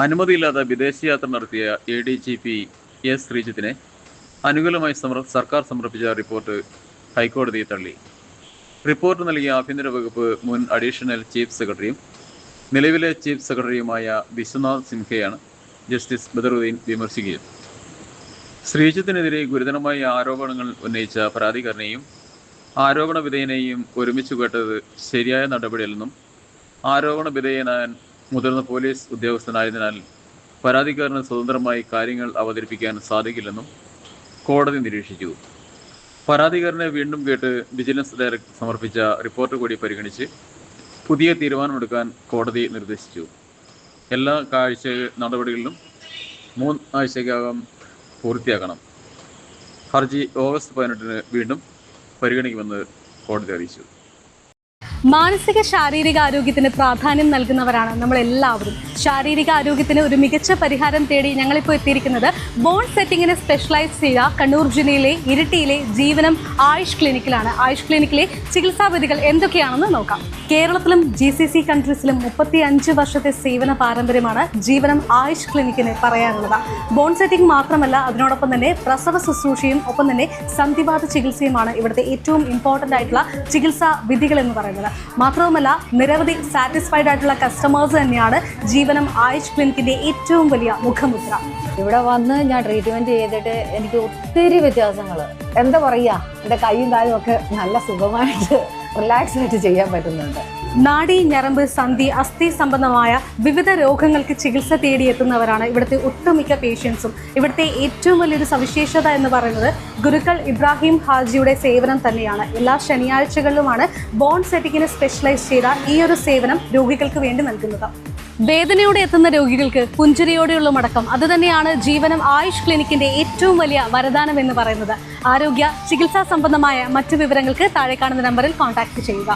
അനുമതിയില്ലാതെ വിദേശയാത്ര നടത്തിയ ADGP S ശ്രീജിത്തിനെ അനുകൂലമായി സർക്കാർ സമർപ്പിച്ച റിപ്പോർട്ട് ഹൈക്കോടതി തള്ളി. റിപ്പോർട്ട് നൽകിയ ആഭ്യന്തര വകുപ്പ് മുൻ അഡീഷണൽ ചീഫ് സെക്രട്ടറിയും നിലവിലെ ചീഫ് സെക്രട്ടറിയുമായ വിശ്വനാഥ് സിൻഹയാണ് ജസ്റ്റിസ് ബദറുദ്ദീൻ വിമർശിക്കുകയും ശ്രീജിത്തിനെതിരെ ഗുരുതരമായ ആരോപണങ്ങൾ ഉന്നയിച്ച പരാതിക്കാരനെയും ആരോപണ വിധേയനെയും ഒരുമിച്ച് കേട്ടത് ശരിയായ നടപടിയല്ലെന്നും ആരോപണ വിധേയനാൻ മുതിർന്ന പോലീസ് ഉദ്യോഗസ്ഥനായതിനാൽ പരാതിക്കാരന് സ്വതന്ത്രമായി കാര്യങ്ങൾ അവതരിപ്പിക്കാൻ സാധിക്കില്ലെന്നും കോടതി നിരീക്ഷിച്ചു. പരാതിക്കാരനെ വീണ്ടും കേട്ട് വിജിലൻസ് ഡയറക്ടർ സമർപ്പിച്ച റിപ്പോർട്ട് കൂടി പരിഗണിച്ച് പുതിയ തീരുമാനമെടുക്കാൻ കോടതി നിർദ്ദേശിച്ചു. എല്ലാ നടപടികളിലും 3 ആഴ്ചയ്ക്കകം പൂർത്തിയാക്കണം. ഹർജി ഓഗസ്റ്റ് 18-ന് വീണ്ടും പരിഗണിക്കുമെന്ന് കോടതി അറിയിച്ചു. മാനസിക ശാരീരിക ആരോഗ്യത്തിന് പ്രാധാന്യം നൽകുന്നവരാണ് നമ്മളെല്ലാവരും. ശാരീരിക ആരോഗ്യത്തിന് ഒരു മികച്ച പരിഹാരം തേടി ഞങ്ങളിപ്പോൾ എത്തിയിരിക്കുന്നത് ബോൺ സെറ്റിങ്ങിനെ സ്പെഷ്യലൈസ് ചെയ്ത കണ്ണൂർ ജില്ലയിലെ ഇരിട്ടിയിലെ ജീവനം ആയുഷ് ക്ലിനിക്കിലാണ്. ആയുഷ് ക്ലിനിക്കിലെ ചികിത്സാ വിധികൾ എന്തൊക്കെയാണെന്ന് നോക്കാം. കേരളത്തിലും GCC കൺട്രീസിലും 35 വർഷത്തെ സേവന പാരമ്പര്യമാണ് ജീവനം ആയുഷ് ക്ലിനിക്കിന് പറയാനുള്ളത്. ബോൺ സെറ്റിംഗ് മാത്രമല്ല, അതിനോടൊപ്പം തന്നെ പ്രസവ ശുശ്രൂഷയും ഒപ്പം തന്നെ സന്ധിവാത ചികിത്സയുമാണ് ഇവിടുത്തെ ഏറ്റവും ഇമ്പോർട്ടൻ്റ് ആയിട്ടുള്ള ചികിത്സാ വിധികൾ എന്ന് പറയുന്നത്. മാത്രവുമല്ല, നിരവധി സാറ്റിസ്ഫൈഡ് ആയിട്ടുള്ള കസ്റ്റമേഴ്സ് തന്നെയാണ് ജീവനം ആയുഷ് ക്ലിനിക്കിന്റെ ഏറ്റവും വലിയ മുഖമുദ്ര. ഇവിടെ വന്ന് ഞാൻ ട്രീറ്റ്മെന്റ് ചെയ്തിട്ട് എനിക്ക് ഒത്തിരി വ്യത്യാസങ്ങൾ, എന്താ പറയുക, എൻ്റെ കൈയും കാലും ഒക്കെ നല്ല സുഖമായിട്ട് റിലാക്സ് ആയിട്ട് ചെയ്യാൻ പറ്റുന്നുണ്ട്. നാഡി, ഞരമ്പ്, സന്ധി, അസ്ഥി സംബന്ധമായ വിവിധ രോഗങ്ങൾക്ക് ചികിത്സ തേടിയെത്തുന്നവരാണ് ഇവിടുത്തെ ഒട്ടുമിക്ക പേഷ്യൻസും. ഇവിടുത്തെ ഏറ്റവും വലിയൊരു സവിശേഷത എന്ന് പറയുന്നത് ഗുരുക്കൾ ഇബ്രാഹിം ഹാജിയുടെ സേവനം തന്നെയാണ്. എല്ലാ ശനിയാഴ്ചകളിലുമാണ് ബോൺ സെറ്റിങ്ങിനെ സ്പെഷ്യലൈസ് ചെയ്ത ഈ ഒരു സേവനം രോഗികൾക്ക് വേണ്ടി നൽകുന്നത്. വേദനയോടെ എത്തുന്ന രോഗികൾക്ക് പുഞ്ചിരിയോടെയുള്ള മടക്കം, അതുതന്നെയാണ് ജീവനം ആയുഷ് ക്ലിനിക്കിന്റെ ഏറ്റവും വലിയ വരദാനം എന്ന് പറയുന്നത്. ആരോഗ്യ ചികിത്സാ സംബന്ധമായ മറ്റു വിവരങ്ങൾക്ക് താഴെ കാണുന്ന നമ്പറിൽ കോൺടാക്ട് ചെയ്യുക.